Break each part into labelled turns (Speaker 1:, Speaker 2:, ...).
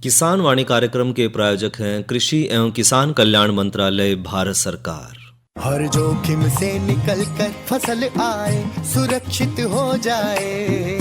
Speaker 1: किसान वाणी कार्यक्रम के प्रायोजक हैं कृषि एवं किसान कल्याण मंत्रालय, भारत सरकार।
Speaker 2: हर जोखिम से निकल कर फसल आए, सुरक्षित हो जाए।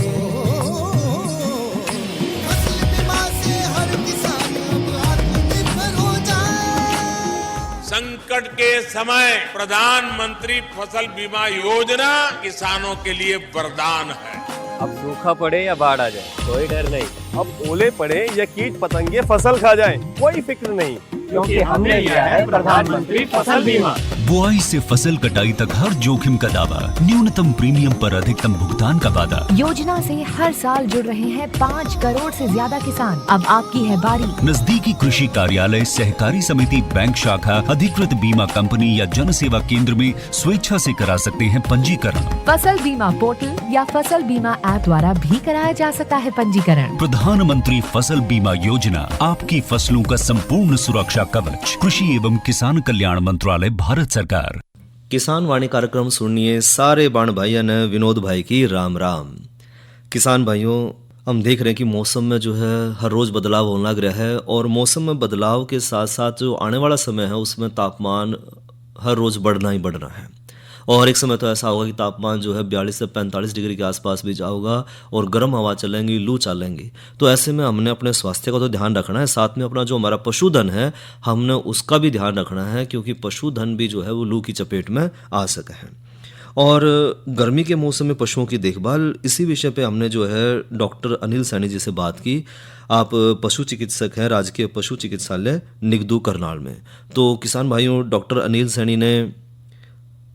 Speaker 2: फसल बीमा से हर किसान अब आत्मनिर्भर हो जाए।
Speaker 3: संकट के समय प्रधानमंत्री फसल बीमा योजना किसानों के लिए वरदान है।
Speaker 4: अब सूखा पड़े या बाढ़ आ जाए कोई डर नहीं, अब ओले पड़े या कीट पतंगे फसल खा जाए कोई फिक्र नहीं, क्योंकि हमने लिया है प्रधानमंत्री फसल बीमा।
Speaker 5: बुआई से फसल कटाई तक हर जोखिम का दावा, न्यूनतम प्रीमियम पर अधिकतम भुगतान का वादा।
Speaker 6: योजना से हर साल जुड़ रहे हैं 5 करोड़ से ज्यादा किसान। अब आपकी है बारी।
Speaker 5: नजदीकी कृषि कार्यालय, सहकारी समिति, बैंक शाखा, अधिकृत बीमा कंपनी या जन सेवा केंद्र में स्वेच्छा से करा सकते हैं पंजीकरण।
Speaker 6: फसल बीमा पोर्टल या फसल बीमा ऐप द्वारा भी कराया जा सकता है पंजीकरण।
Speaker 5: प्रधानमंत्री फसल बीमा योजना, आपकी फसलों का संपूर्ण सुरक्षा कवच। कृषि एवं किसान कल्याण मंत्रालय, भारत सरकार।
Speaker 1: किसान वाणी कार्यक्रम सुनिए सारे बाण भाइयों ने विनोद भाई की राम राम। किसान भाइयों, हम देख रहे हैं कि मौसम में जो है हर रोज़ बदलाव होने लग रहा है, और मौसम में बदलाव के साथ साथ जो आने वाला समय है उसमें तापमान हर रोज़ बढ़ना ही बढ़ना है। और एक समय तो ऐसा होगा कि तापमान जो है 42 से 45 डिग्री के आसपास भी जाऊगा, और गर्म हवा चलेंगी, लू चलेंगी। तो ऐसे में हमने अपने स्वास्थ्य का तो ध्यान रखना है, साथ में अपना जो हमारा पशुधन है हमने उसका भी ध्यान रखना है, क्योंकि पशुधन भी जो है वो लू की चपेट में आ सके हैं। और गर्मी के मौसम में पशुओं की देखभाल, इसी विषय पे हमने जो है डॉक्टर अनिल सैनी जी से बात की। आप पशु चिकित्सक हैं राजकीय पशु चिकित्सालय निगदू करनाल में। तो किसान भाइयों, डॉक्टर अनिल सैनी ने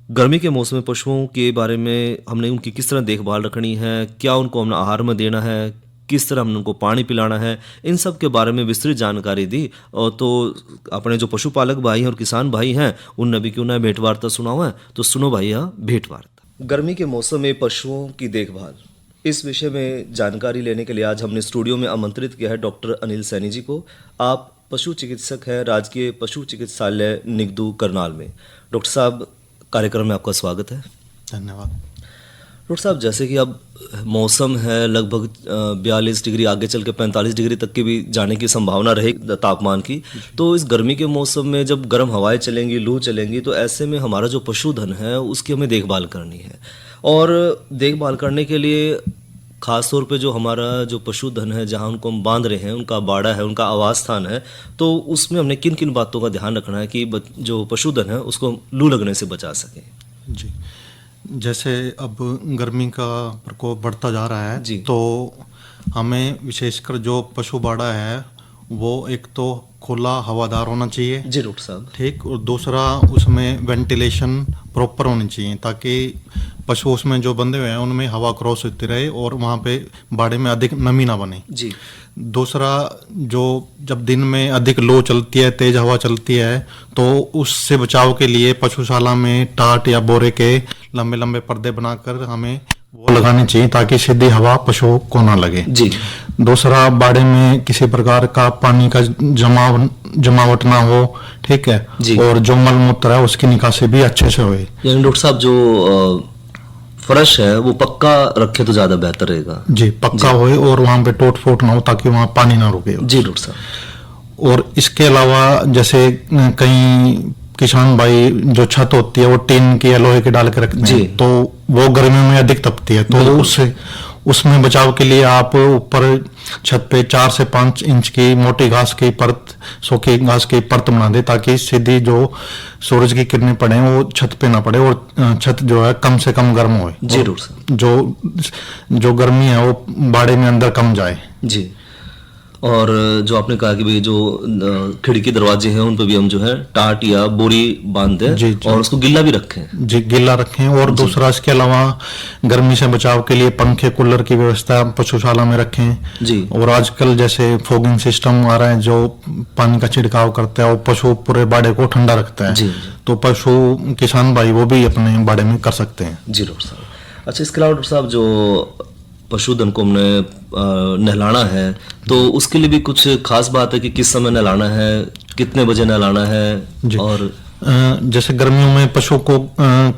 Speaker 1: गर्मी के मौसम में पशुओं के बारे में हमने उनकी किस तरह देखभाल रखनी है, क्या उनको हमने आहार में देना है, किस तरह हमने उनको पानी पिलाना है, इन सब के बारे में विस्तृत जानकारी दी। और तो अपने जो पशुपालक भाई हैं और किसान भाई हैं उनने भी क्यों ना भेंटवार्ता सुना हुआ है, तो सुनो भैया भेंटवार्ता। गर्मी के मौसम में पशुओं की देखभाल, इस विषय में जानकारी लेने के लिए आज हमने स्टूडियो में आमंत्रित किया है डॉक्टर अनिल सैनी जी को। आप पशु चिकित्सक हैं राजकीय पशु चिकित्सालय निगदू करनाल में। डॉक्टर साहब, कार्यक्रम में आपका स्वागत है।
Speaker 2: धन्यवाद।
Speaker 1: डॉक्टर साहब, जैसे कि अब मौसम है लगभग 42 डिग्री, आगे चल के 45 डिग्री तक की भी जाने की संभावना रहेगी तापमान की। तो इस गर्मी के मौसम में जब गर्म हवाएं चलेंगी, लू चलेंगी, तो ऐसे में हमारा जो पशुधन है उसकी हमें देखभाल करनी है। और देखभाल करने के लिए खास तौर पे जो हमारा जो पशुधन है, जहाँ उनको हम बांध रहे हैं, उनका बाड़ा है, उनका आवास स्थान है, तो उसमें हमने किन किन बातों का ध्यान रखना है कि जो पशुधन है उसको लू लगने से बचा सकें।
Speaker 7: जी, जैसे अब गर्मी का प्रकोप बढ़ता जा रहा है
Speaker 1: जी,
Speaker 7: तो हमें विशेषकर जो पशु बाड़ा है वो एक तो खुला हवादार होना चाहिए
Speaker 1: जी डॉक्टर साहब,
Speaker 7: ठीक, और दूसरा उसमें वेंटिलेशन प्रॉपर होनी चाहिए ताकि पशु उसमें जो बंधे हुए हैं उनमें हवा क्रॉस होती रहे और वहाँ पे बाड़े में अधिक नमी ना बने
Speaker 1: जी।
Speaker 7: दूसरा, जो जब दिन में अधिक लो चलती है, तेज हवा चलती है, तो उससे बचाव के लिए पशुशाला में टाट या बोरे के लंबे लंबे पर्दे बनाकर हमें वो लगाने चाहिए ताकि सीधी हवा पशुओं को ना लगे
Speaker 1: जी।
Speaker 7: दूसरा, बाड़े में किसी प्रकार का पानी का जमावट ना हो, ठीक है
Speaker 1: जी।
Speaker 7: और जो मल मूत्र है उसकी निकासी भी अच्छे से होए।
Speaker 1: यानी डॉक्टर साहब, जो फर्श है वो पक्का रखे तो ज्यादा बेहतर रहेगा।
Speaker 7: जी, पक्का होए और वहां पे टूट फूट ना हो ताकि वहां पानी ना रुके।
Speaker 1: जी डॉक्टर साहब।
Speaker 7: और इसके अलावा जैसे कई किसान भाई जो छत होती है वो टीन की या लोहे की डाल के रखते हैं, तो वो गर्मियों में अधिक तपती है, तो उसमें बचाव के लिए आप ऊपर छत पे 4 से 5 इंच की मोटी घास की परत, सूखी घास की परत बना दे ताकि सीधी जो सूरज की किरणें पड़े वो छत पे ना पड़े और छत जो है कम से कम गर्म होए।
Speaker 1: जी डॉक्टर साहब।
Speaker 7: जो गर्मी है वो बाड़े में अंदर कम जाए।
Speaker 1: जी। और जो आपने कहा कि भाई जो खिड़की दरवाजे हैं उन पर भी हम जो है टाट या बोरी बांध दें और उसको गिल्ला भी रखें।
Speaker 7: जी, गिल्ला रखें। और दूसरा, इसके अलावा गर्मी से बचाव के लिए पंखे, कूलर की व्यवस्था पशुशाला में रखें
Speaker 1: जी।
Speaker 7: और आजकल जैसे फॉगिंग सिस्टम आ रहा है जो पानी का छिड़काव करता है और पशु पूरे बाड़े को ठंडा रखता है।
Speaker 1: जी।
Speaker 7: तो पशु किसान भाई वो भी अपने बाड़े में कर सकते हैं।
Speaker 1: जी डॉक्टर साहब। अच्छा, इसके अलावा डॉक्टर साहब, जो पशुधन को हमने नहलाना है तो उसके लिए भी कुछ खास बात है कि किस समय नहलाना है, कितने बजे नहलाना है? और
Speaker 7: जैसे गर्मियों में पशु को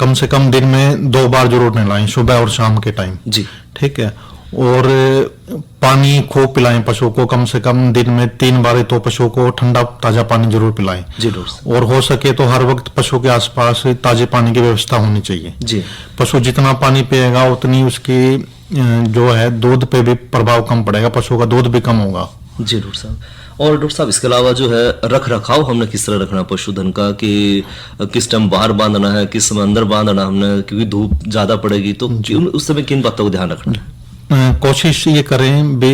Speaker 7: कम से कम दिन में 2 बार जरूर नहलाएं, सुबह और शाम के टाइम।
Speaker 1: जी,
Speaker 7: ठीक है। और पानी खूब पिलाएं पशु को, कम से कम दिन में 3 बार तो पशु को ठंडा ताजा पानी जरूर पिलाएं।
Speaker 1: जी डॉक्टर साहब।
Speaker 7: और हो सके तो हर वक्त पशु के आसपास ताजे पानी की व्यवस्था होनी चाहिए।
Speaker 1: जी।
Speaker 7: पशु जितना पानी पिएगा उतनी उसकी जो है दूध पे भी प्रभाव कम पड़ेगा, पशु का दूध भी कम होगा।
Speaker 1: जी डॉक्टर साहब। और डॉक्टर साहब इसके अलावा जो है रख रखाव हमने किस तरह रखना पशुधन का, कि किस टाइम बाहर बांधना है, किस समय अंदर बांधना हमने, क्योंकि धूप ज्यादा पड़ेगी तो उस समय किन बातों को ध्यान रखना है?
Speaker 7: कोशिश ये करें भी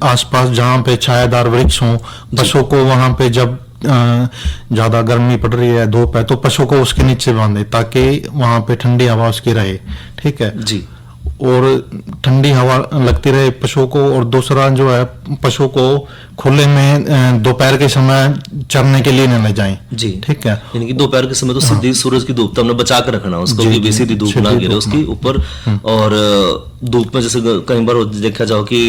Speaker 7: आसपास जहाँ पे छायादार वृक्ष हों, पशु को वहां पे जब ज्यादा गर्मी पड़ रही है, धूप है, तो पशु को उसके नीचे बांधे ताकि वहां पे ठंडी हवा उसकी रहे। ठीक है
Speaker 1: जी।
Speaker 7: और ठंडी हवा लगती रहे पशु को। और दूसरा जो है पशु को खुले में दोपहर के समय चरने के लिए न ले जाएं।
Speaker 1: जी।
Speaker 7: ठीक है।
Speaker 1: यानी कि दोपहर के समय तो सीधी सूरज की धूप तो हमने बचा कर रखना उसको,
Speaker 7: जी,
Speaker 1: भी सीधी धूप ना गिरे उसकी ऊपर। और धूप में जैसे कई बार देखा जाओ कि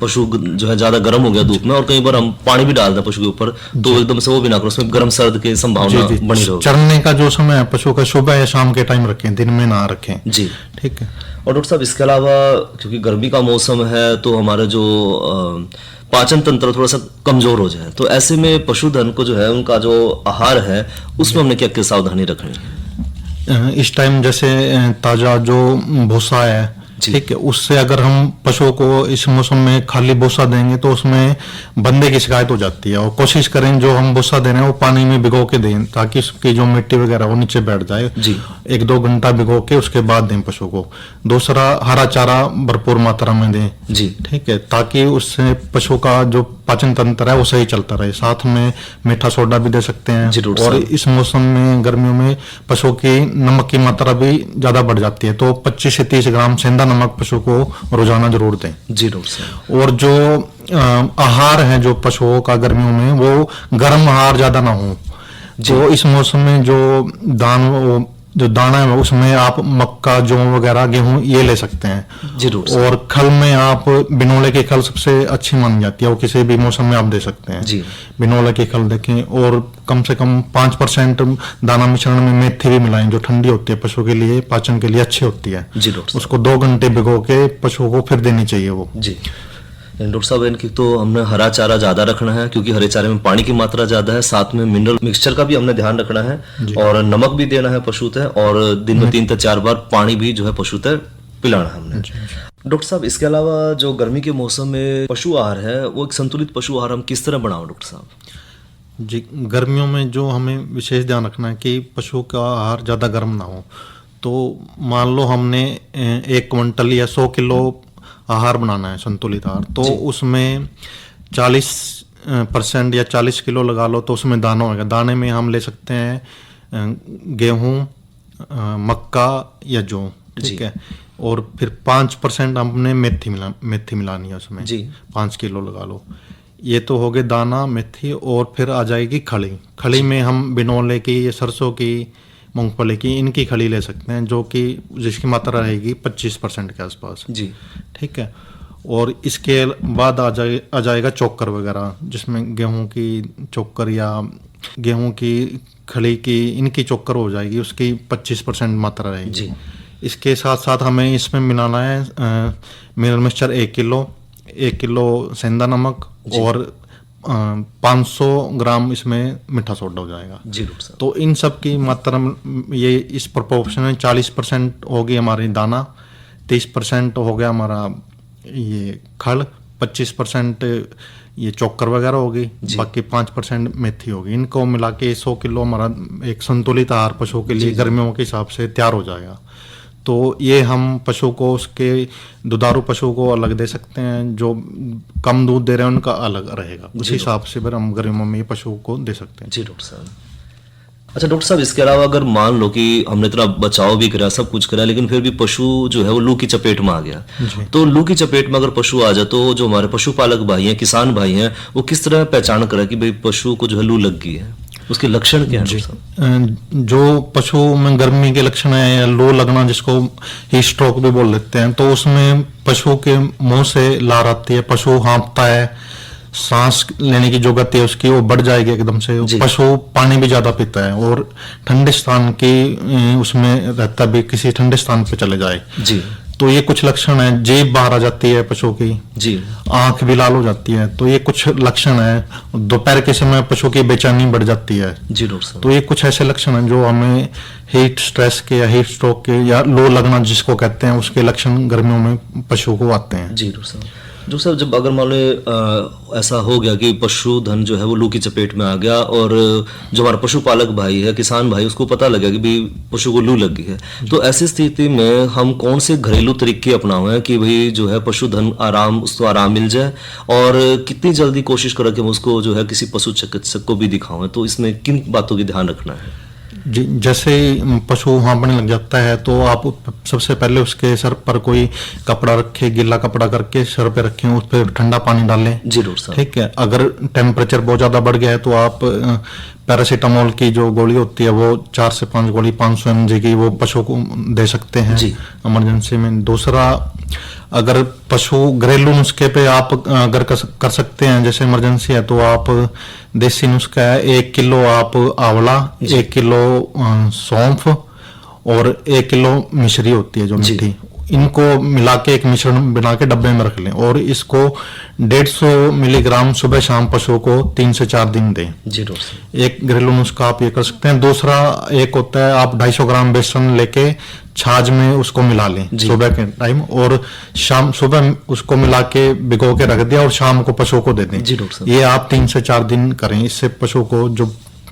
Speaker 1: पशु जो है ज्यादा गर्म हो गया धूप में, और कई बार हम पानी भी डाल दें पशु के ऊपर, तो एकदम से वो भी ना करो, उसमें गर्म सर्द की संभावना बनी रहे।
Speaker 7: चरने का जो समय है पशु का सुबह या शाम के टाइम रखें, दिन में ना रखें।
Speaker 1: जी।
Speaker 7: ठीक है।
Speaker 1: और डॉक्टर साहब इसके अलावा क्योंकि गर्मी का मौसम है तो हमारा जो पाचन तंत्र थोड़ा सा कमजोर हो जाए, तो ऐसे में पशुधन को जो है उनका जो आहार है उसमें हमने क्या क्या सावधानी रखनी है?
Speaker 7: इस टाइम जैसे ताजा जो भूसा है, ठीक है, उससे अगर हम पशुओं को इस मौसम में खाली भूसा देंगे तो उसमें बंदे की शिकायत हो जाती है। और कोशिश करें जो हम भूसा दे रहे हैं वो पानी में भिगो के दें ताकि उसकी जो मिट्टी वगैरह वो नीचे बैठ जाए।
Speaker 1: जी।
Speaker 7: 1-2 घंटा भिगो के उसके बाद दें पशु को। दूसरा, हरा चारा भरपूर मात्रा में दें।
Speaker 1: जी।
Speaker 7: ठीक है, ताकि उससे पशु का जो पाचन तंत्र है वो सही चलता रहे। साथ में मीठा सोडा भी दे सकते हैं। और इस मौसम में गर्मियों में पशु की नमक की मात्रा भी ज्यादा बढ़ जाती है, तो 25 से 30 ग्राम सेंधा नमक पशु को रोजाना जरूर दें।
Speaker 1: जी डॉक्टर साहब।
Speaker 7: और जो आहार है जो पशुओं का गर्मियों में, वो गर्म आहार ज्यादा ना हो। तो इस मौसम में जो दाना है उसमें आप मक्का, जौ वगैरह, गेहूं ये ले सकते हैं।
Speaker 1: जी डॉक्टर साहब।
Speaker 7: और खल में आप बिनोले की खल सबसे अच्छी मानी जाती है, वो किसी भी मौसम में आप दे सकते हैं।
Speaker 1: जी।
Speaker 7: बिनोले की खल देखें। और कम से कम 5% दाना मिश्रण में मेथी भी मिलाएं, जो ठंडी होती है पशु के लिए, पाचन के लिए अच्छी होती है।
Speaker 1: जी डॉक्टर साहब।
Speaker 7: उसको 2 घंटे भिगो के पशु को फिर देनी चाहिए वो।
Speaker 1: जी। डॉक्टर साहब इनकी तो हमने हरा चारा ज्यादा रखना है क्योंकि हरे चारे में पानी की मात्रा ज्यादा है, साथ में मिनरल मिक्सचर का भी हमने ध्यान रखना है, और नमक भी देना है पशुतः, और दिन में 3 से 4 बार पानी भी जो है पशुतः पिलाना है हमने। डॉक्टर साहब इसके अलावा जो गर्मी के मौसम में पशु आहार है वो एक संतुलित पशु आहार हम किस तरह बनाओ डॉक्टर साहब?
Speaker 7: जी, गर्मियों में जो हमें विशेष ध्यान रखना है कि पशु का आहार ज़्यादा गर्म ना हो। तो मान लो हमने 1 क्विंटल या 100 किलो आहार बनाना है, संतुलित आहार, तो उसमें 40% या 40 किलो लगा लो तो उसमें दाना होगा। दाने में हम ले सकते हैं गेहूं, मक्का या जौ। ठीक है। और फिर 5% हमने मेथी मिलानी है उसमें।
Speaker 1: जी।
Speaker 7: 5 किलो लगा लो। ये तो हो गए दाना, मेथी, और फिर आ जाएगी खली में हम बिनोले की या सरसों की, मूंगफली की, इनकी खली ले सकते हैं, जो कि जिसकी मात्रा रहेगी 25% के आसपास।
Speaker 1: जी।
Speaker 7: ठीक है। और इसके बाद आ जाएगा चोकर वगैरह, जिसमें गेहूं की चोकर या गेहूं की खली की, इनकी चोकर हो जाएगी, उसकी 25% मात्रा रहेगी।
Speaker 1: जी।
Speaker 7: इसके साथ साथ हमें इसमें मिलाना है मिनरल मिक्सचर 1 किलो सेंधा नमक, और 500 ग्राम इसमें मीठा सोडा हो जाएगा।
Speaker 1: जी डॉक्टर साहब।
Speaker 7: तो इन सब की मात्रा ये इस प्रोपोर्शन में 40% होगी हमारी दाना, 30% हो गया हमारा ये खल, 25% ये चोकर वगैरह होगी, बाकी 5% मेथी होगी। इनको मिला के 100 किलो हमारा एक संतुलित आहार पशु के लिए गर्मियों के हिसाब से तैयार हो जाएगा। तो ये हम पशु को, उसके दुधारू पशु को अलग दे सकते हैं, जो कम दूध दे रहे हैं उनका अलग रहेगा। उसी हिसाब से फिर हम गर्मियों में पशु को दे सकते हैं।
Speaker 1: जी डॉक्टर साहब। अच्छा डॉक्टर साहब इसके अलावा अगर मान लो कि हमने इतना बचाव भी करा, सब कुछ करा, लेकिन फिर भी पशु जो है वो लू की चपेट में आ गया, तो लू की चपेट में अगर पशु आ जाए तो जो हमारे पशुपालक भाई हैं, किसान भाई हैं, वो किस तरह पहचान करें कि भाई पशु को जो है लू लग गई है? उसके लक्षण क्या है?
Speaker 7: जो पशु में गर्मी के लक्षण है या लू लगना, जिसको हीट स्ट्रोक भी बोल देते हैं, तो उसमें पशु के मुंह से लार आती है, पशु हाँफता है, सांस लेने की जो गति है उसकी वो बढ़ जाएगी एकदम से। पशु पानी भी ज्यादा पीता है, और ठंडे स्थान की उसमें रहता भी, किसी ठंडे स्थान पे चले जाए।
Speaker 1: जी।
Speaker 7: तो ये कुछ लक्षण है। जेब बाहर आ जाती है पशु की,
Speaker 1: जी
Speaker 7: आंख भी लाल हो जाती है, तो ये कुछ लक्षण है। दोपहर के समय पशु की बेचैनी बढ़ जाती है,
Speaker 1: जी डॉक्टर साहब।
Speaker 7: तो ये कुछ ऐसे लक्षण हैं जो हमें हीट स्ट्रेस के या हीट स्ट्रोक के या लो लगना जिसको कहते हैं, उसके लक्षण गर्मियों में पशु को आते हैं।
Speaker 1: जी डॉक्टर साहब। जो साहब, जब अगर मान लो ऐसा हो गया कि पशुधन जो है वो लू की चपेट में आ गया और जो हमारा पशुपालक भाई है, किसान भाई, उसको पता लगा कि भाई पशु को लू लग गई है, तो ऐसी स्थिति में हम कौन से घरेलू तरीके अपनाएं कि भाई जो है पशुधन उसको आराम मिल जाए, और कितनी जल्दी कोशिश करें कि हम उसको जो है किसी पशु चिकित्सक को भी दिखाएं, तो इसमें किन बातों की ध्यान रखना है?
Speaker 7: जी, जैसे पशु हाँफने लग जाता है तो आप सबसे पहले उसके सर पर कोई कपड़ा रखे, गीला कपड़ा करके सर पे रखें, उस पर ठंडा पानी डालें।
Speaker 1: जी डॉक्टर साहब।
Speaker 7: ठीक है। अगर टेम्परेचर बहुत ज़्यादा बढ़ गया है तो आप पैरासीटामोल की जो गोली होती है वो 4 से 5 गोली 500 mg की वो पशु को दे सकते हैं
Speaker 1: जी।
Speaker 7: इमरजेंसी में। दूसरा, अगर पशु घरेलू नुस्खे पे आप अगर कर सकते हैं, जैसे इमरजेंसी है, तो आप देसी नुस्खा है, 1 किलो आप आंवला, 1 किलो सौंफ और 1 किलो मिश्री होती है जो मीठी, इनको मिला के एक मिश्रण बना के डब्बे में रख लें और इसको 150 मिलीग्राम सुबह शाम पशु को 3 से 4 दिन दें।
Speaker 1: जी डॉक्टर साहब।
Speaker 7: एक घरेलू नुस्खा आप ये कर सकते हैं। दूसरा एक होता है, आप 250 ग्राम बेसन लेके छाछ में उसको मिला लें सुबह के टाइम, और शाम सुबह उसको मिला के भिगो के रख दिया और शाम को पशु को दे दें।
Speaker 1: जी डॉक्टर साहब।
Speaker 7: ये आप 3 से 4 दिन करें। इससे पशु को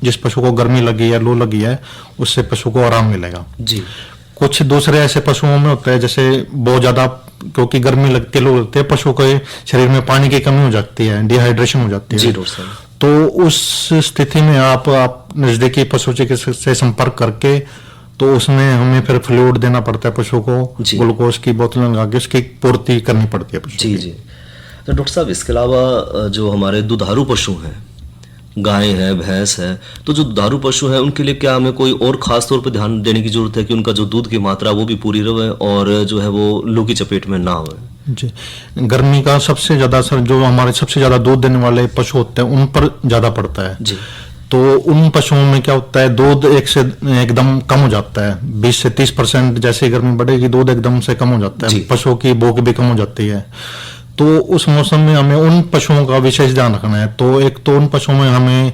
Speaker 7: जिस पशु को गर्मी लगी है, लू लगी है, उससे पशु को आराम मिलेगा।
Speaker 1: जी।
Speaker 7: कुछ दूसरे ऐसे पशुओं में होता है, जैसे बहुत ज्यादा क्योंकि गर्मी लगती है, लू लगती है, पशु के शरीर में पानी की कमी हो जाती है, डिहाइड्रेशन हो जाती है।
Speaker 1: जी डॉक्टर साहब।
Speaker 7: तो उस स्थिति में आप नजदीकी पशु चिकित्सक से संपर्क करके, तो उसमें हमें फिर फ्लूइड देना पड़ता है पशु को, ग्लूकोज की बोतलें लगा के उसकी पूर्ति करनी पड़ती है पशु
Speaker 1: जी
Speaker 7: की।
Speaker 1: जी। तो डॉक्टर साहब, इसके अलावा जो हमारे दुधारू पशु हैं, गाय है, भैंस है, तो जो दुधारू पशु है उनके लिए क्या हमें कोई और खास तौर पर ध्यान देने की जरूरत है कि उनका जो दूध की मात्रा वो भी पूरी रहे और जो है वो लू की चपेट में ना हो?
Speaker 7: जी, गर्मी का सबसे ज्यादा असर जो हमारे सबसे ज्यादा दूध देने वाले पशु होते हैं उन पर ज्यादा पड़ता है।
Speaker 1: जी।
Speaker 7: तो उन पशुओं में क्या होता है, दूध एकदम कम हो जाता है, 20 से 30%। जैसे ही गर्मी बढ़ेगी दूध एकदम से कम हो जाता है, पशुओं की भूख भी कम हो जाती है। तो उस मौसम में हमें उन पशुओं का विशेष ध्यान रखना है। तो एक तो उन पशुओं में हमें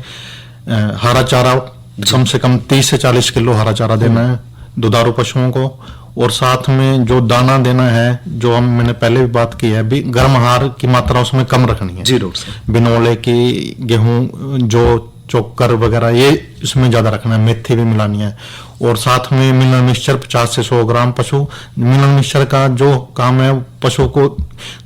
Speaker 7: हरा चारा कम से कम 30 से 40 किलो हरा चारा देना है दुधारू पशुओं को, और साथ में जो दाना देना है, जो मैंने पहले भी बात की है, भी गर्म आहार की मात्रा उसमें कम रखनी है।
Speaker 1: जी डॉक्टर साहब।
Speaker 7: बिनोले की, गेहूं, जो चोकर वगैरह ये इसमें ज्यादा रखना है, मेथी भी मिलानी है। और साथ में मिनरल मिक्सचर 50 से 100 ग्राम पशु। मिनरल मिक्सचर का जो काम है, पशु को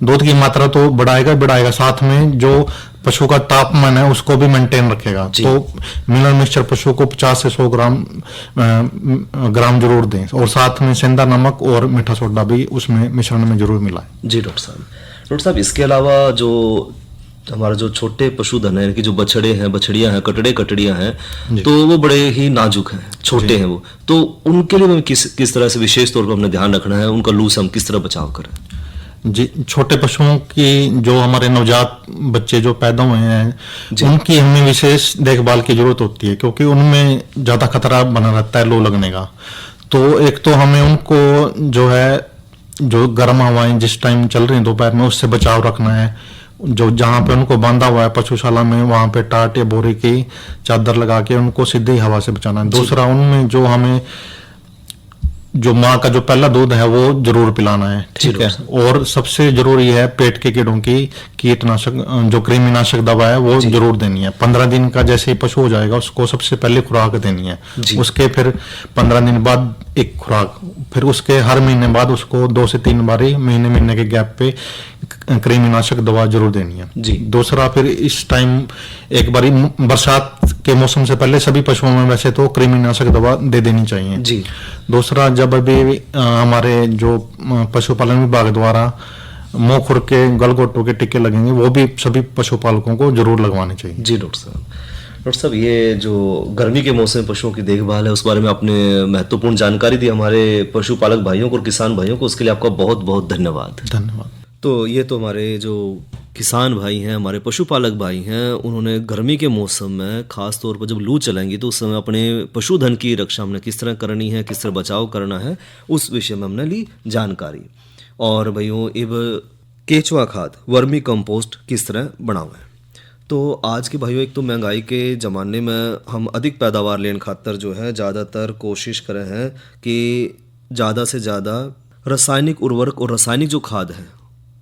Speaker 7: दूध की मात्रा तो बढ़ाएगा, साथ में जो पशु का तापमान है उसको भी मेंटेन रखेगा। तो मिनरल मिक्सचर पशु को 50 से 100 ग्राम जरूर दें, और साथ में सेंधा नमक और मीठा सोडा भी उसमें मिश्रण में जरूर मिलाएं।
Speaker 1: जी डॉक्टर साहब। डॉक्टर साहब, इसके अलावा जो हमारा जो छोटे पशुधन है कि जो बछड़े हैं, बछड़ियां हैं, कटड़ियां हैं, तो वो बड़े ही नाजुक हैं, छोटे हैं वो, तो उनके लिए हमें किस तरह से विशेष तौर पर हमने ध्यान रखना है, उनका लू से हम किस तरह बचाव करें?
Speaker 7: जी, छोटे पशुओं की जो हमारे नवजात बच्चे जो पैदा हुए हैं, उनकी हमें विशेष देखभाल की जरूरत होती है, क्योंकि उनमें ज्यादा खतरा बना रहता है लू लगने का। तो एक तो हमें उनको जो गर्म हवाएं जिस टाइम चल रही हैं दोपहर में, उससे बचाव रखना है। जो जहाँ पे उनको बांधा हुआ है पशुशाला में, वहां पे टाट या बोरी की चादर लगा के उनको सीधी हवा से बचाना है। दूसरा, उनमें जो हमें जो माँ का जो पहला दूध है वो जरूर पिलाना है, ठीक है। और सबसे जरूरी है पेट के कीड़ों की कीटनाशक, जो कृमिनाशक दवा है वो जरूर देनी है। 15 दिन का जैसे ही पशु हो जाएगा उसको सबसे पहले खुराक देनी है, उसके फिर 15 दिन बाद एक खुराक, फिर उसके हर महीने बाद उसको 2 से 3 बारी महीने के गैप पे कृमिनाशक दवा जरूर देनी है। दूसरा, फिर इस टाइम एक बारी बरसात के मौसम से पहले सभी पशुओं में वैसे तो कृमिनाशक दवा दे देनी चाहिए। दूसरा, जब अभी हमारे जो पशुपालन विभाग द्वारा मुंह खुर के गलघोटों के टीके लगेंगे, वो भी सभी पशुपालकों को जरूर लगवाने चाहिए।
Speaker 1: जी डॉक्टर साहब। डॉक्टर साहब, ये जो गर्मी के मौसम में पशुओं की देखभाल है, उस बारे में आपने महत्वपूर्ण जानकारी दी हमारे पशुपालक भाइयों को और किसान भाइयों को, उसके लिए आपका बहुत बहुत धन्यवाद।
Speaker 7: धन्यवाद।
Speaker 1: तो ये तो हमारे जो किसान भाई हैं, हमारे पशुपालक भाई हैं, उन्होंने गर्मी के मौसम में खास तौर पर जब लू चलेंगी तो उस समय अपने पशुधन की रक्षा हमने किस तरह करनी है, किस तरह बचाव करना है, उस विषय में हमने ली जानकारी। और भाइयों अब केचुआ खाद वर्मी कंपोस्ट किस तरह बनावें। तो आज के भाइयों एक तो महंगाई के ज़माने में हम अधिक पैदावार लेने खातर जो है ज़्यादातर कोशिश करें हैं कि ज़्यादा से ज़्यादा रासायनिक उर्वरक और रासायनिक जो खाद है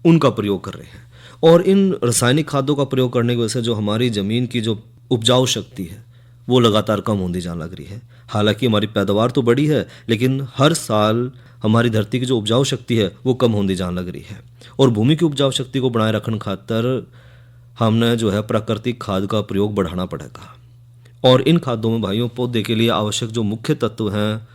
Speaker 1: उनका प्रयोग कर रहे हैं। और इन रासायनिक खादों का प्रयोग करने की वजह से जो हमारी ज़मीन की जो उपजाऊ शक्ति है वो लगातार कम होती जाने लग रही है। हालांकि हमारी पैदावार तो बड़ी है, लेकिन हर साल हमारी धरती की जो उपजाऊ शक्ति है वो कम होती जाने लग रही है। और भूमि की उपजाऊ शक्ति को बनाए रखने खातर हमने जो है प्राकृतिक खाद का प्रयोग बढ़ाना पड़ेगा। और इन खादों में भाइयों पौधे के लिए आवश्यक जो मुख्य तत्व हैं,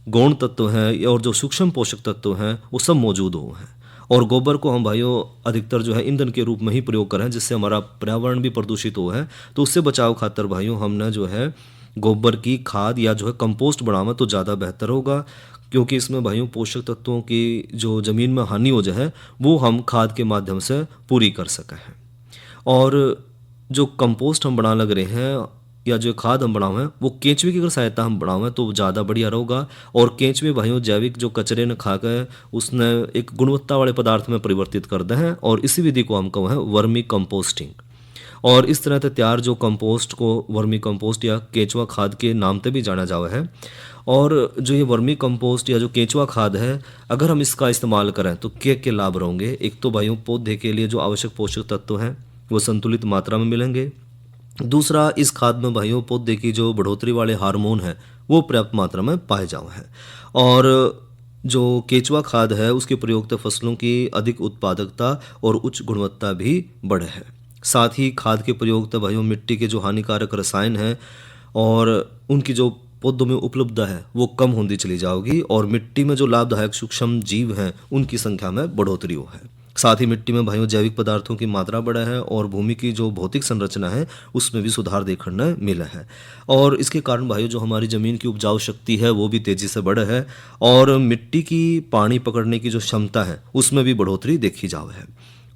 Speaker 1: गौण तत्व हैं और जो सूक्ष्म पोषक तत्व हैं वो सब मौजूद हो हैं। और गोबर को हम भाइयों अधिकतर जो है ईंधन के रूप में ही प्रयोग करें, जिससे हमारा पर्यावरण भी प्रदूषित हो है। तो उससे बचाव खातर भाइयों हमने जो है गोबर की खाद या जो है कंपोस्ट बनावे तो ज़्यादा बेहतर होगा, क्योंकि इसमें भाइयों पोषक तत्वों की जो ज़मीन में हानि हो जाए वो हम खाद के माध्यम से पूरी कर सकें हैं। और जो कंपोस्ट हम बनाने लग रहे हैं या जो खाद हम बनावे हैं वो केंचुए की अगर सहायता हम बनावें तो ज़्यादा बढ़िया रहेगा। और केंचुए भाइयों जैविक जो कचरे ने खा कर उसने एक गुणवत्ता वाले पदार्थ में परिवर्तित कर दे हैं, और इसी विधि को हम कहें वर्मी कंपोस्टिंग। और इस तरह से तैयार जो कंपोस्ट को वर्मी कंपोस्ट या केंचुआ खाद के नाम से भी जाना जावा है। और जो ये वर्मी कंपोस्ट या जो केंचुआ खाद है अगर हम इसका इस्तेमाल करें तो क्या लाभ रहेंगे। एक तो भाइयों पौधे के लिए जो आवश्यक पोषक तत्व हैं वो संतुलित मात्रा में मिलेंगे। दूसरा, इस खाद में भाइयों पौधे की जो बढ़ोतरी वाले हार्मोन हैं वो पर्याप्त मात्रा में पाए जाए हैं। और जो केंचुआ खाद है उसके प्रयोग से फसलों की अधिक उत्पादकता और उच्च गुणवत्ता भी बढ़े है। साथ ही खाद के प्रयोग से भाइयों मिट्टी के जो हानिकारक रसायन हैं और उनकी जो पौधों में उपलब्धता है वो कम होती चली जाएगी, और मिट्टी में जो लाभदायक सूक्ष्म जीव हैं उनकी संख्या में बढ़ोतरी हो है। साथ ही मिट्टी में भाइयों जैविक पदार्थों की मात्रा बढ़ा है और भूमि की जो भौतिक संरचना है उसमें भी सुधार देखने मिला है। और इसके कारण भाइयों जो हमारी ज़मीन की उपजाऊ शक्ति है वो भी तेज़ी से बढ़े है, और मिट्टी की पानी पकड़ने की जो क्षमता है उसमें भी बढ़ोतरी देखी जावे है।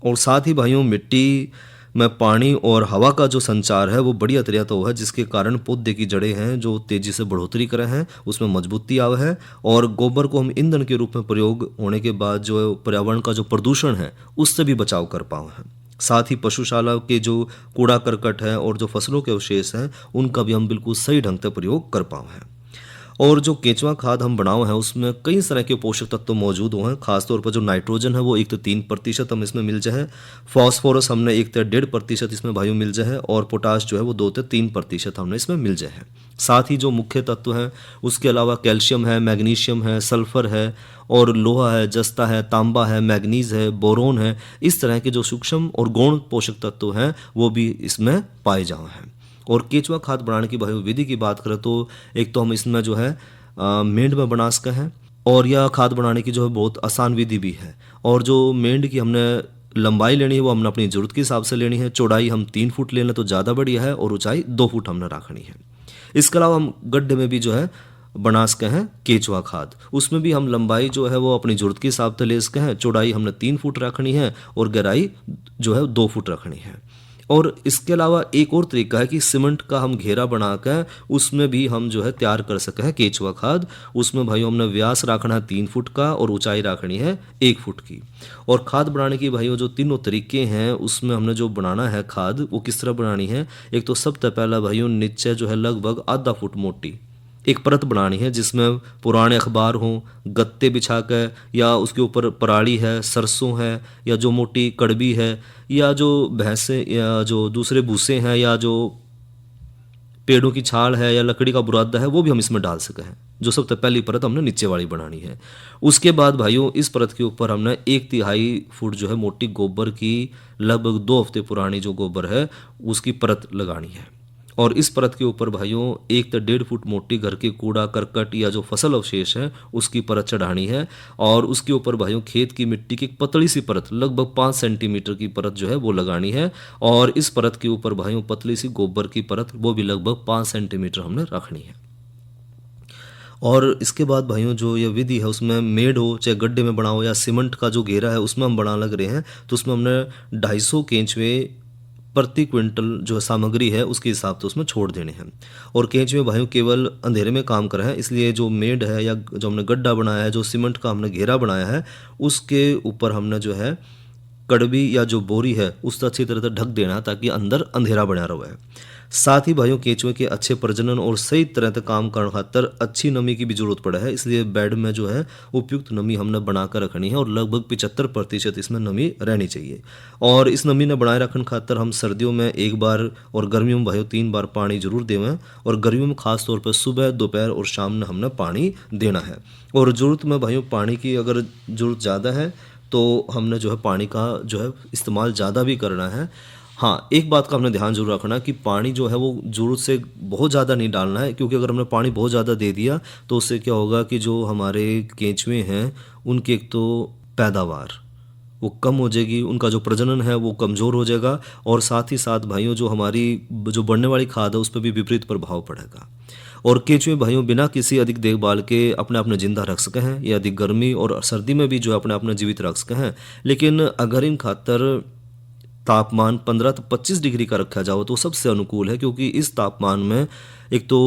Speaker 1: और साथ ही भाइयों मिट्टी में पानी और हवा का जो संचार है वो बढ़िया तरीका तो है, जिसके कारण पौधे की जड़ें हैं जो तेज़ी से बढ़ोतरी करे हैं उसमें मजबूती आवे है। और गोबर को हम ईंधन के रूप में प्रयोग होने के बाद जो पर्यावरण का जो प्रदूषण है उससे भी बचाव कर पाए हैं। साथ ही पशुशाला के जो कूड़ा करकट है और जो फसलों के अवशेष हैं उनका भी हम बिल्कुल सही ढंग से प्रयोग कर पाए हैं। और जो केंचुआ खाद हम बनाए हैं उसमें कई तरह के पोषक तत्व मौजूद हुए हैं। खासतौर पर जो नाइट्रोजन है वो 1 से 3% हम इसमें मिल जाए, फॉस्फोरस हमने 1 से 1.5% इसमें भाइयों मिल जाए, और पोटाश जो है वो 2 से 3% हमने इसमें मिल जाए। साथ ही जो मुख्य तत्व हैं उसके अलावा कैल्शियम है, मैग्नीशियम है, सल्फर है, और लोहा है, जस्ता है, तांबा है, मैग्नीज है, बोरोन है। इस तरह के जो सूक्ष्म और गौण पोषक तत्व हैं वो भी इसमें पाए जाए हैं। और केंचुआ खाद बनाने की भाई विधि की बात करें तो एक तो हम इसमें जो है मेंढ में बना सकते हैं, और यह खाद बनाने की जो है बहुत आसान विधि भी है। और जो मेंढ की हमने लंबाई लेनी है वो हमने अपनी ज़रूरत के हिसाब से लेनी है। चौड़ाई हम 3 फुट लेना तो ज़्यादा बढ़िया है, और ऊंचाई 2 फुट हमने रखनी है। इसके अलावा हम गड्ढे में भी जो है बना सकते हैं केंचुआ खाद, उसमें भी हम लंबाई जो है वो अपनी ज़रूरत के हिसाब से ले सकते हैं। चौड़ाई हमने 3 फुट रखनी है और गहराई जो है 2 फुट रखनी है। और इसके अलावा एक और तरीका है कि सीमेंट का हम घेरा बनाकर उसमें भी हम जो है तैयार कर सके हैं केंचुआ खाद। उसमें भाइयों हमने व्यास रखना है 3 फुट का और ऊंचाई रखनी है 1 फुट की। और खाद बनाने की भाइयों जो तीनों तरीके हैं उसमें हमने जो बनाना है खाद वो किस तरह बनानी है। एक तो सबसे पहला भाइयों नीचे जो है लगभग आधा फुट मोटी एक परत बनानी है, जिसमें पुराने अखबार हों, गत्ते बिछा कर, या उसके ऊपर पराली है, सरसों है, या जो मोटी कड़बी है, या जो भैंसे या जो दूसरे भूसे हैं, या जो पेड़ों की छाल है या लकड़ी का बुरादा है वो भी हम इसमें डाल सके हैं। जो सबसे पहली परत हमने नीचे वाली बनानी है। उसके बाद भाइयों इस परत के ऊपर हमने 1/3 फुट जो है मोटी गोबर की लगभग 2 हफ्ते पुरानी जो गोबर है उसकी परत लगानी है। और इस परत के ऊपर भाइयों 1 से 1.5 फुट मोटी घर के कूड़ा करकट या जो फसल अवशेष है उसकी परत चढ़ानी है। और उसके ऊपर भाइयों खेत की मिट्टी की एक पतली सी परत लगभग 5 सेंटीमीटर की परत जो है वो लगानी है। और इस परत के ऊपर भाइयों पतली सी गोबर की परत वो भी लगभग 5 सेंटीमीटर हमने रखनी है। और इसके बाद भाइयों जो ये विधि है उसमें मेड हो चाहे गड्ढे में बना हो या सीमेंट का जो घेरा है उसमें हम बना लग रहे हैं, तो उसमें हमने 250 केंचुए प्रति क्विंटल जो सामग्री है उसके हिसाब से उसमें छोड़ देने हैं। और केंचुए भाइयों केवल अंधेरे में काम कर रहे हैं, इसलिए जो मेड है या जो हमने गड्ढा बनाया है, जो सीमेंट का हमने घेरा बनाया है, उसके ऊपर हमने जो है कड़बी या जो बोरी है उससे अच्छी तरह से ढक देना ताकि अंदर अंधेरा बना रहे। साथ ही भाइयों केंचुए के अच्छे प्रजनन और सही तरह से काम करने खातर अच्छी नमी की भी जरूरत पड़े है, इसलिए बेड में जो है उपयुक्त नमी हमने बनाकर रखनी है और लगभग 75% इसमें नमी रहनी चाहिए। और इस नमी ने बनाए रखने खातर हम सर्दियों में 1 बार और गर्मियों में भाइयों 3 बार पानी जरूर देवें। और गर्मियों में खास तौर पर सुबह, दोपहर और शाम में हमने पानी देना है। और ज़रूरत में भाइयों पानी की अगर ज़रूरत ज़्यादा है तो हमने जो है पानी का जो है इस्तेमाल ज़्यादा भी करना है। हाँ, एक बात का हमने ध्यान जरूर रखना कि पानी जो है वो ज़रूरत से बहुत ज़्यादा नहीं डालना है, क्योंकि अगर हमने पानी बहुत ज़्यादा दे दिया तो उससे क्या होगा कि जो हमारे केंचुए हैं उनकी एक तो पैदावार वो कम हो जाएगी, उनका जो प्रजनन है वो कमज़ोर हो जाएगा, और साथ ही साथ भाइयों जो हमारी जो बढ़ने वाली खाद है उस पर भी विपरीत प्रभाव पड़ेगा। और केंचुए भाइयों बिना किसी अधिक देखभाल के अपने आप ने जिंदा रख सके हैं या अधिक गर्मी और सर्दी में भी जो है अपने आप ने जीवित रख सके हैं। लेकिन अगर इन खातर तापमान 15 से 25 डिग्री का रखा जाओ तो सबसे अनुकूल है, क्योंकि इस तापमान में एक तो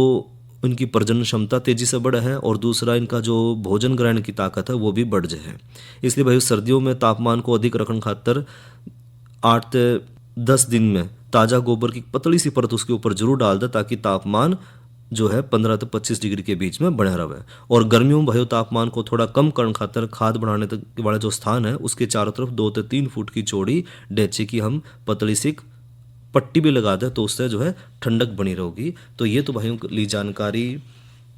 Speaker 1: इनकी प्रजनन क्षमता तेज़ी से बढ़े है और दूसरा इनका जो भोजन ग्रहण की ताकत है वो भी बढ़ जाए। इसलिए भाई सर्दियों में तापमान को अधिक रखने खातर 8 से 10 दिन में ताज़ा गोबर की पतली सी परत उसके ऊपर जरूर डाल दे ताकि तापमान जो है 15 से 25 डिग्री के बीच में बने रहे। और गर्मियों में भाइयों तापमान को थोड़ा कम करने खातर खाद बनाने तक वाला जो स्थान है उसके चारों तरफ 2 से 3 फुट की चौड़ी डेचे की हम पतली सी पट्टी भी लगा दें तो उससे जो है ठंडक बनी रहेगी। तो ये तो भाइयों ली जानकारी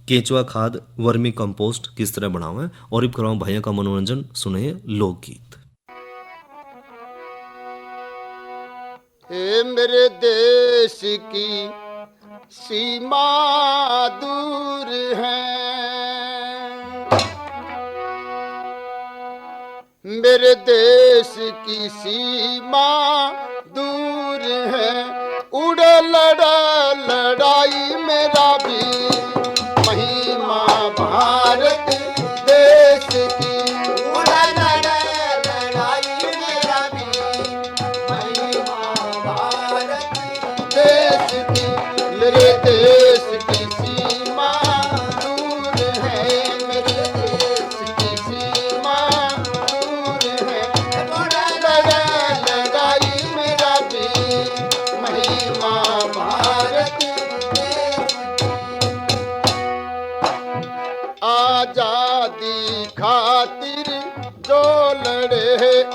Speaker 1: केंचुआ खाद वर्मी कंपोस्ट किस तरह बनाओ है। और अब कराऊँ भाइयों का मनोरंजन, सुनिए लोकगीत।
Speaker 2: मेरे देश की सीमा दूर है, मेरे देश की सीमा दूर है, उड़े लड़ा लड़ाई मेरा भी महिमा भारत देश की, उड़े लड़ा लड़ाई मेरा भी महिमा भारत देश की, मेरे देश की सीमा दूर है, मेरे देश की सीमा दूर है, लड़ाई मेरा भी महिमा भारत देश की। आजादी खातिर जो लड़े,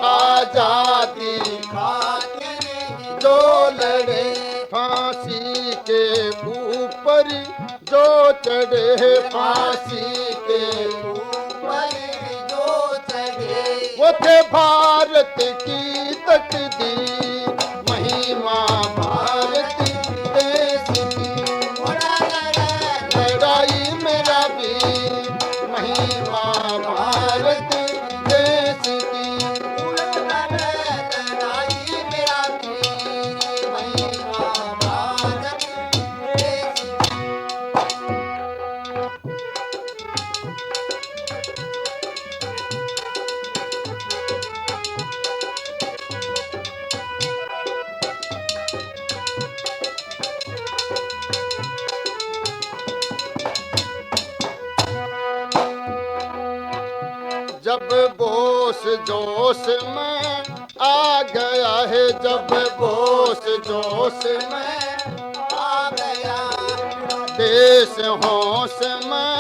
Speaker 2: आजादी खातिर जो लड़े, फांसी के ऊपर जो चढ़े, फांसी के ऊपर जो चढ़े, वो थे भारत की तकदीर महिमा भारत देश की, लड़ाई मेरा भी महिमा भारत देश की, लड़ाई मेरा भी महिमा भारत देश की। जब बोस जोश में आ गया है, जब बोस जोश में आ गया, देश होश में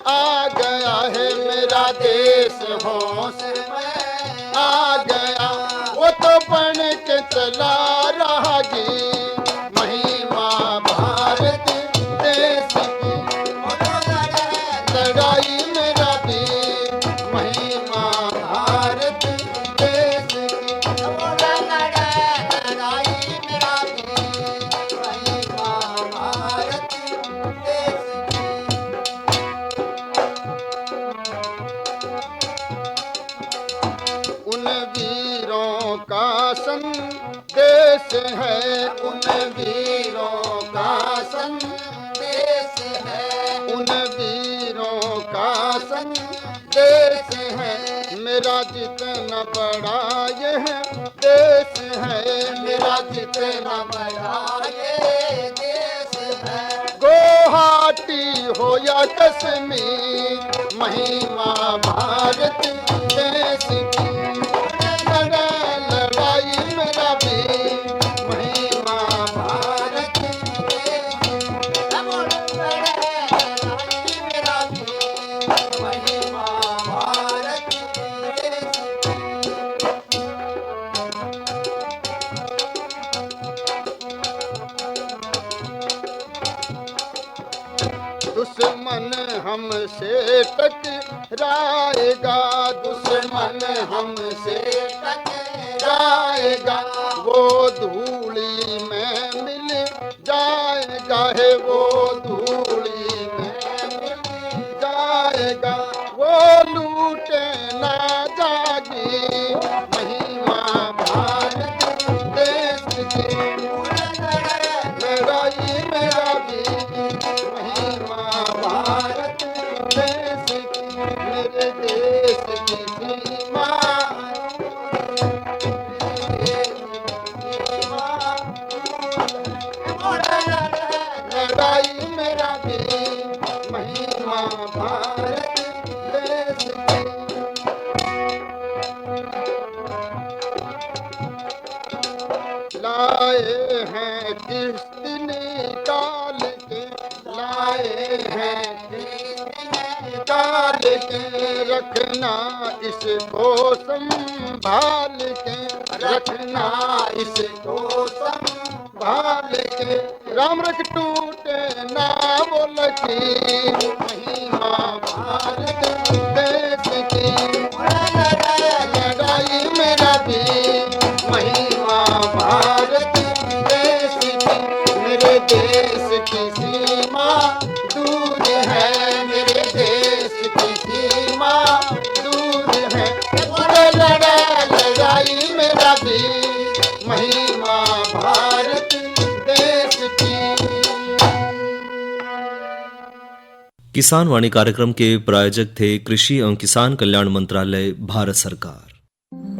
Speaker 2: आ गया है, मेरा देश होश में आ गया, वो तो बन के चला राहगी महिमा भारत देश की, लड़ाई मेरा भी महिमा भारत देश की, लड़ाई मेरा भी महिमा भारत देश की। उन वीरों का संदेश है, उन वीरों का संदेश है, उन वीरों का संदेश है, मेरा जितना बड़ा यह देश है, मेरा जितना बड़ा ये देश है। गुवाहाटी हो या कश्मीर, महिमा भारत देश की। लड़ाई मेरा वीर, महिमा भारत देश की। लड़ाई मेरा वीर, महिमा भारत देश की। दुश्मन हमसे टकराएगा, दुश्मन हमसे टकराएगा, वो धूली में मिल जाएगा है, वो धूली में मिल जाएगा। वो लूटे ना जागी, महिमा भारत देश की। लड़ाई मेरा वीर, महिमा भारत देश की। मेरे देश की सीमा, लड़ाई मेरा वीर, महिमा भारत देश की। लाए हैं किस्त निकाल के, लाए हैं किस्त निकाल के, रखना इसको संभाल के, रखना इसको संभाल के। राम रख टूटे ना वो लकीर, महिमा भारत देश की। लड़ाई मेरा वीर, महिमा भारत देश की। मेरे देश की सीमा दूर है, मेरे देश की सीमा दूर है। लड़ाई मेरा वीर, महिमा भारत देश की।
Speaker 1: किसान वाणी कार्यक्रम के प्रायोजक थे कृषि एवं किसान कल्याण मंत्रालय, भारत सरकार।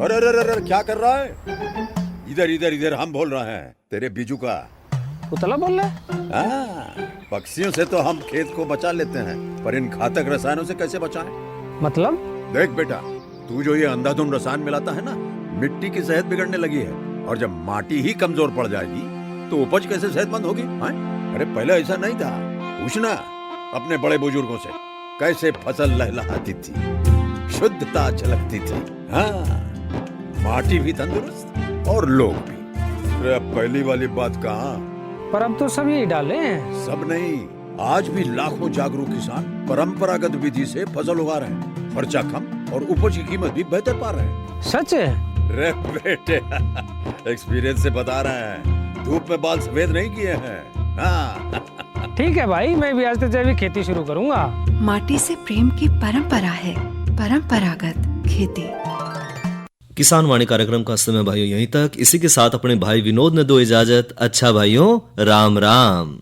Speaker 8: अरे अरे अरे क्या कर रहा है? इधर इधर इधर हम बोल रहे हैं तेरे बीजू का।
Speaker 4: उतला बोल रहा है?
Speaker 8: पक्षियों से तो हम खेत को बचा लेते हैं, पर इन घातक रसायनों से कैसे बचाएं?
Speaker 4: मतलब?
Speaker 8: देख बेटा, तू जो ये अंधाधुंध रसायन मिलाता है ना, मिट्टी की सेहत बिगड़ने लगी है। और जब माटी ही कमजोर पड़ जाएगी तो उपज कैसे सेहतमंद होगी? अरे पहले ऐसा नहीं था। पूछना अपने बड़े बुजुर्गों से, कैसे फसल लहलहाती थी, शुद्धता झलकती थी। हाँ, माटी भी तंदुरुस्त और लोग भी। अरे अब पहली वाली बात कहाँ?
Speaker 4: पर अब तो सब यही डाले हैं।
Speaker 8: सब नहीं, आज भी लाखों जागरूक किसान परंपरागत विधि से फसल उगा रहे हैं। खर्चा कम और उपज की कीमत भी बेहतर पा रहे हैं।
Speaker 4: सच है?
Speaker 8: रे बेटे, एक्सपीरियंस से बता रहे हैं, धूप में बाल सफेद नहीं किए हैं। हाँ।
Speaker 4: ठीक है भाई, मैं भी आज से जैविक खेती शुरू करूंगा।
Speaker 9: माटी से प्रेम की परंपरा है, परंपरागत खेती।
Speaker 1: किसान वाणी कार्यक्रम का समय भाइयों यहीं तक। इसी के साथ अपने भाई विनोद ने दो इजाजत। अच्छा भाइयों, राम राम।